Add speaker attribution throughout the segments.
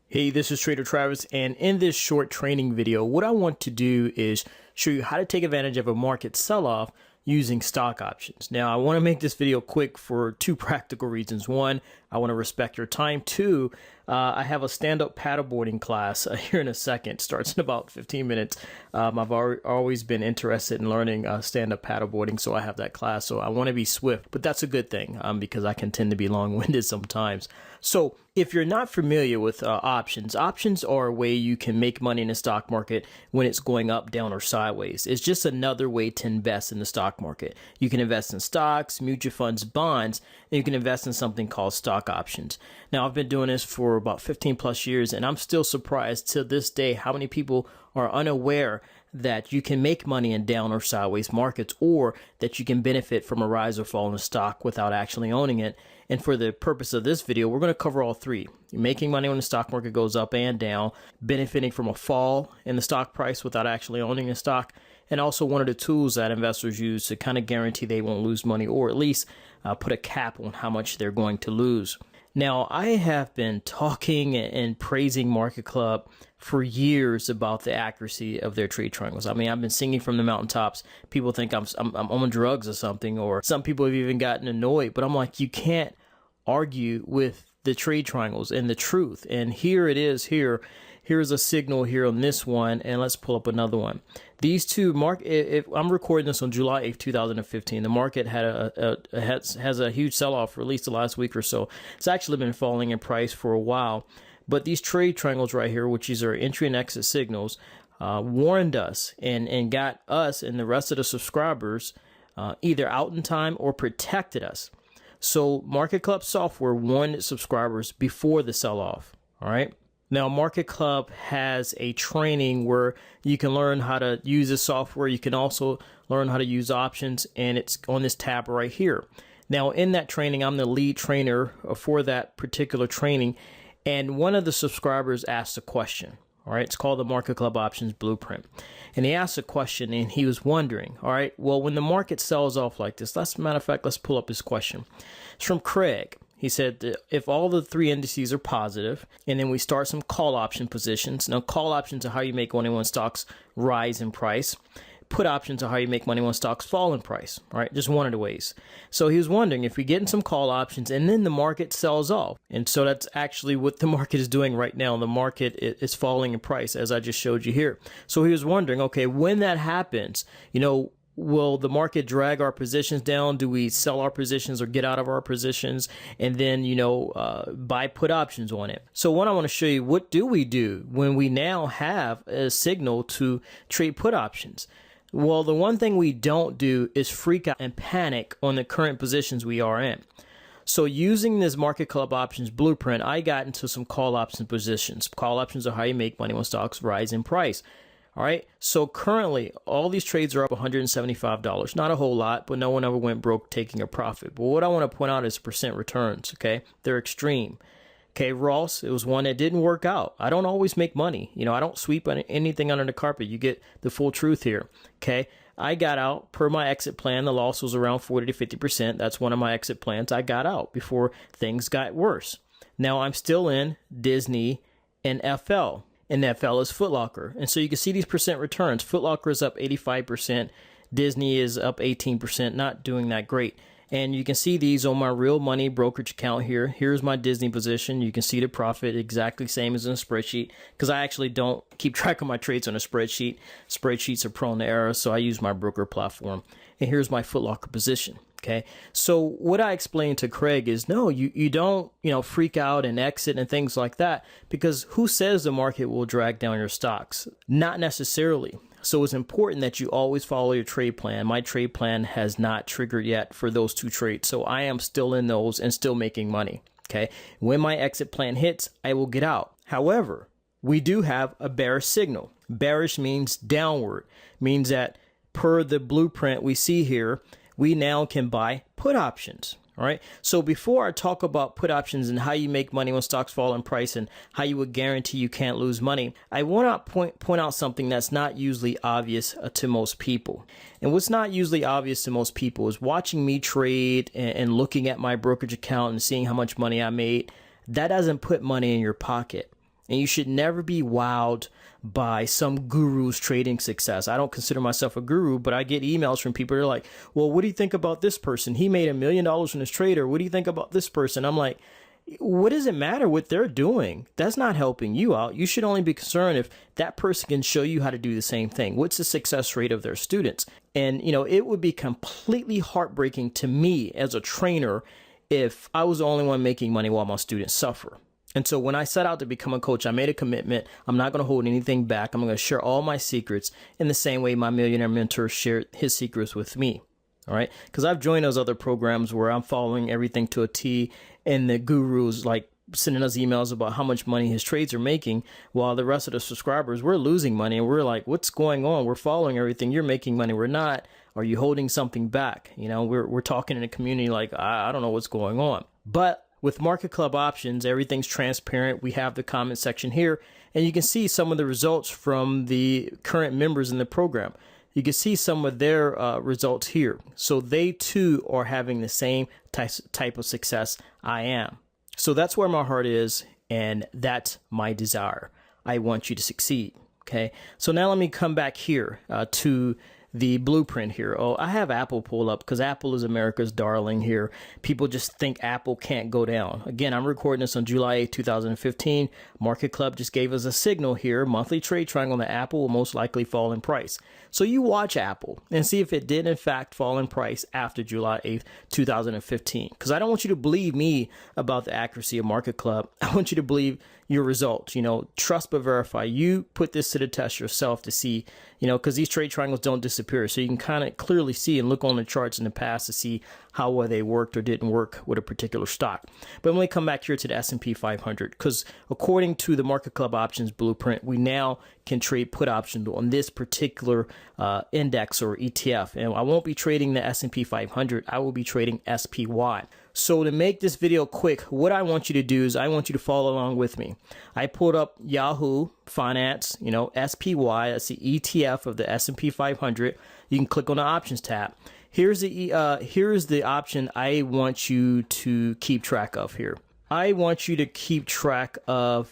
Speaker 1: Hey, this is Trader Travis, and in this short training video, what I want to do is show you how to take advantage of a market sell-off using stock options. Now, I want to make this video quick for two practical reasons. One, I want to respect your time. Two, I have a stand-up paddleboarding class here in a second. Starts in about 15 minutes. I've always been interested in learning stand-up paddleboarding, so I have that class. So I want to be swift, but that's a good thing because I can tend to be long-winded sometimes. So if you're not familiar with options are a way you can make money in the stock market when it's going up, down, or sideways. It's just another way to invest in the stock market. You can invest in stocks, mutual funds, bonds, and you can invest in something called stock options. Now, I've been doing this for about 15 plus years, and I'm still surprised to this day how many people are unaware that you can make money in down or sideways markets, or that you can benefit from a rise or fall in a stock without actually owning it. And for the purpose of this video, we're going to cover all three. You're making money when the stock market goes up and down, benefiting from a fall in the stock price without actually owning the stock, and also one of the tools that investors use to kind of guarantee they won't lose money, or at least put a cap on how much they're going to lose. Now, I have been talking and praising Market Club for years about the accuracy of their trade triangles. I mean, I've been singing from the mountaintops. People think I'm on drugs or something, or some people have even gotten annoyed. But I'm like, you can't argue with the trade triangles and the truth. And here it is here. Here's a signal here on this one, and let's pull up another one. These two if I'm recording this on July 8th, 2015, the market had has a huge sell-off for at least the last week or so. It's actually been falling in price for a while, but these trade triangles right here, which these are entry and exit signals, warned us and got us and the rest of the subscribers either out in time or protected us. So Market Club software warned its subscribers before the sell-off. All right. Now, Market Club has a training where you can learn how to use the software. You can also learn how to use options, and it's on this tab right here. Now, in that training, I'm the lead trainer for that particular training, and one of the subscribers asked a question. All right, it's called the Market Club Options Blueprint. And he asked a question, and he was wondering, all right, well, when the market sells off like this, matter of fact, let's pull up his question. It's from Craig. He said that if all the three indices are positive, and then we start some call option positions. Now, call options are how you make money when stocks rise in price. Put options are how you make money when stocks fall in price. All right, just one of the ways. So he was wondering if we get in some call options and then the market sells off. And so that's actually what the market is doing right now. The market is falling in price, as I just showed you here. So he was wondering, okay, when that happens, will the market drag our positions down? Do we sell our positions or get out of our positions and then, buy put options on it? So what I want to show you, what do we do when we now have a signal to trade put options? Well, the one thing we don't do is freak out and panic on the current positions we are in. So using this Market Club Options Blueprint, I got into some call option positions. Call options are how you make money when stocks rise in price. All right, so currently all these trades are up $175. Not a whole lot, but no one ever went broke taking a profit. But what I want to point out is percent returns, okay? They're extreme. Okay, Ross, it was one that didn't work out. I don't always make money. I don't sweep anything under the carpet. You get the full truth here, okay? I got out per my exit plan. The loss was around 40 to 50%. That's one of my exit plans. I got out before things got worse. Now I'm still in Disney and FL. And that FL is Foot Locker. And so you can see these percent returns. Foot Locker is up 85%. Disney is up 18%, not doing that great. And you can see these on my real money brokerage account here. Here's my Disney position. You can see the profit exactly same as in a spreadsheet, because I actually don't keep track of my trades on a spreadsheet. Spreadsheets are prone to error, so I use my broker platform. And here's my Foot Locker position. Okay, so what I explained to Craig is no, you don't, freak out and exit and things like that, because who says the market will drag down your stocks? Not necessarily. So it's important that you always follow your trade plan. My trade plan has not triggered yet for those two trades. So I am still in those and still making money. Okay, when my exit plan hits, I will get out. However, we do have a bearish signal. Bearish means downward, means that per the blueprint we see here, we now can buy put options. All right. So before I talk about put options and how you make money when stocks fall in price and how you would guarantee you can't lose money, I want to point out something that's not usually obvious to most people. And what's not usually obvious to most people is watching me trade and looking at my brokerage account and seeing how much money I made. That doesn't put money in your pocket. And you should never be wowed by some guru's trading success. I don't consider myself a guru, but I get emails from people that are like, well, what do you think about this person? He made $1 million in his trade. Or what do you think about this person? I'm like, what does it matter what they're doing? That's not helping you out. You should only be concerned if that person can show you how to do the same thing. What's the success rate of their students? And, it would be completely heartbreaking to me as a trainer if I was the only one making money while my students suffer. And so when I set out to become a coach, I made a commitment. I'm not going to hold anything back. I'm going to share all my secrets in the same way my millionaire mentor shared his secrets with me. All right. Because I've joined those other programs where I'm following everything to a T, and the guru's like sending us emails about how much money his trades are making, while the rest of the subscribers, we're losing money. And we're like, what's going on? We're following everything. You're making money. We're not. Are you holding something back? We're talking in a community like, I don't know what's going on. But with Market Club options, everything's transparent. We have the comment section here, and you can see some of the results from the current members in the program. You can see some of their results here. So they too are having the same type of success I am. So that's where my heart is, and that's my desire. I want you to succeed. Okay. So now let me come back here to the blueprint here. Oh, I have Apple pulled up because Apple is America's darling here. People just think Apple can't go down. Again, I'm recording this on July 8th, 2015. Market Club just gave us a signal here. Monthly trade triangle that Apple will most likely fall in price. So you watch Apple and see if it did in fact fall in price after July 8th, 2015. Because I don't want you to believe me about the accuracy of Market Club. I want you to believe your results. Trust but verify. You put this to the test yourself to see, because these trade triangles don't disappear. So you can kind of clearly see and look on the charts in the past to see how well they worked or didn't work with a particular stock. But when we come back here to the S&P 500, because according to the Market Club options blueprint, we now can trade put options on this particular index or ETF. And I won't be trading the S&P 500. I will be trading SPY. So to make this video quick, what I want you to do is I want you to follow along with me. I pulled up Yahoo Finance, SPY. That's the ETF of the S&P 500. You can click on the options tab. Here's the option I want you to keep track of here. I want you to keep track of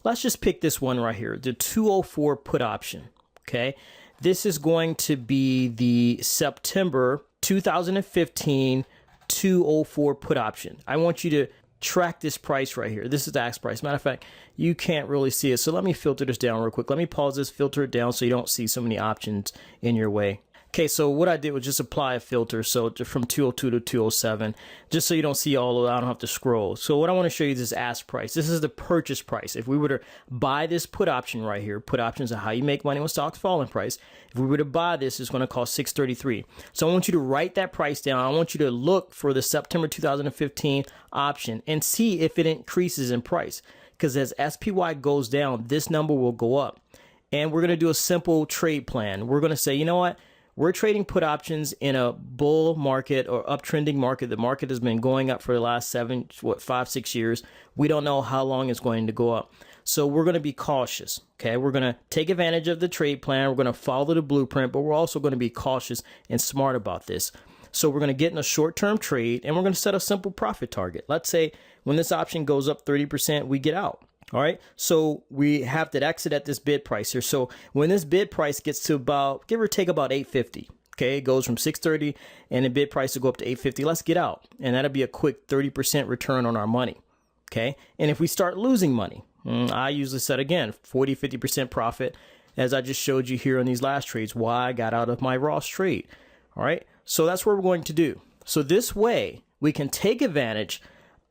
Speaker 1: let's just pick this one right here, the 204 put option. Okay. This is going to be the September 2015 204 put option. I want you to track this price right here. This is the ask price. Matter of fact, you can't really see it. So let me filter this down real quick. Let me pause this, filter it down so you don't see so many options in your way. Okay, so what I did was just apply a filter, so from 202 to 207, just so you don't see all of it. I don't have to scroll. So what I want to show you is this ask price. This is the purchase price. If we were to buy this put option right here, put options are how you make money when stocks fall in price. If we were to buy this, it's going to cost $633. So I want you to write that price down. I want you to look for the September 2015 option and see if it increases in price. Because as SPY goes down, this number will go up. And we're going to do a simple trade plan. We're going to say, you know what? We're trading put options in a bull market or uptrending market. The market has been going up for the last 5, 6 years. We don't know how long it's going to go up. So we're going to be cautious. Okay. We're going to take advantage of the trade plan. We're going to follow the blueprint, but we're also going to be cautious and smart about this. So we're going to get in a short-term trade and we're going to set a simple profit target. Let's say when this option goes up 30%, we get out. All right. So we have to exit at this bid price here. So when this bid price gets to about, give or take about 850, okay, it goes from 630 and the bid price will go up to 850. Let's get out. And that'll be a quick 30% return on our money. Okay. And if we start losing money, I usually set again, 40, 50% profit, as I just showed you here on these last trades, why I got out of my Ross trade. All right. So that's what we're going to do. So this way we can take advantage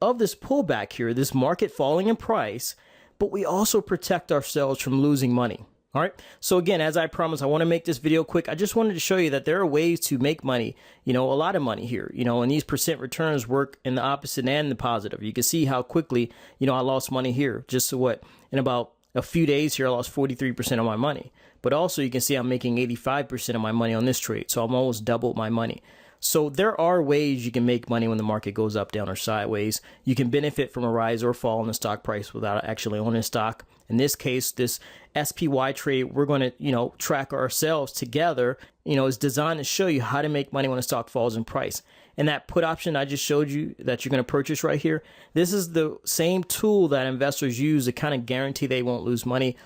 Speaker 1: of this pullback here, this market falling in price, but we also protect ourselves from losing money. All right. So again, as I promised, I want to make this video quick. I just wanted to show you that there are ways to make money, a lot of money here, and these percent returns work in the opposite and the positive. You can see how quickly, I lost money here. Just in about a few days here, I lost 43% of my money. But also you can see I'm making 85% of my money on this trade. So I'm almost doubled my money. So there are ways you can make money when the market goes up, down, or sideways. You can benefit from a rise or fall in the stock price without actually owning stock. In this case, this SPY trade, we're going to, track ourselves together, is designed to show you how to make money when a stock falls in price. And that put option I just showed you that you're going to purchase right here, this is the same tool that investors use to kind of guarantee they won't lose money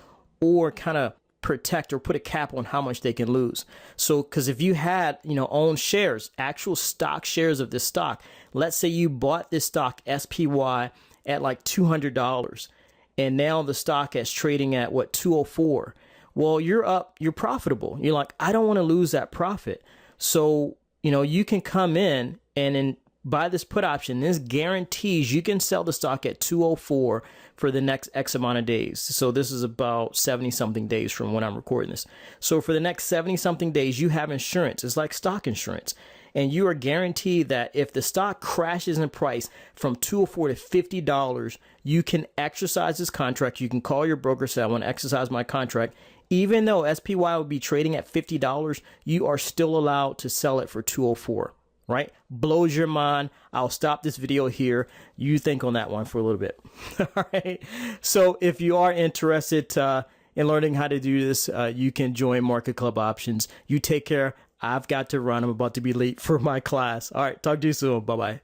Speaker 1: or kind of protect or put a cap on how much they can lose. So, because if you had, own shares, actual stock shares of this stock, let's say you bought this stock SPY at like $200 and now the stock is trading at what, 204. Well, you're profitable. You're like, I don't want to lose that profit. So, you can come in and buy this put option. This guarantees you can sell the stock at 204 for the next X amount of days. So this is about 70 something days from when I'm recording this. So for the next 70 something days, you have insurance. It's like stock insurance. And you are guaranteed that if the stock crashes in price from $204 to $50, you can exercise this contract. You can call your broker, say, I want to exercise my contract. Even though SPY would be trading at $50, you are still allowed to sell it for $204. Right? Blows your mind. I'll stop this video here. You think on that one for a little bit. All right. So if you are interested in learning how to do this, you can join Market Club Options. You take care. I've got to run. I'm about to be late for my class. All right. Talk to you soon. Bye-bye.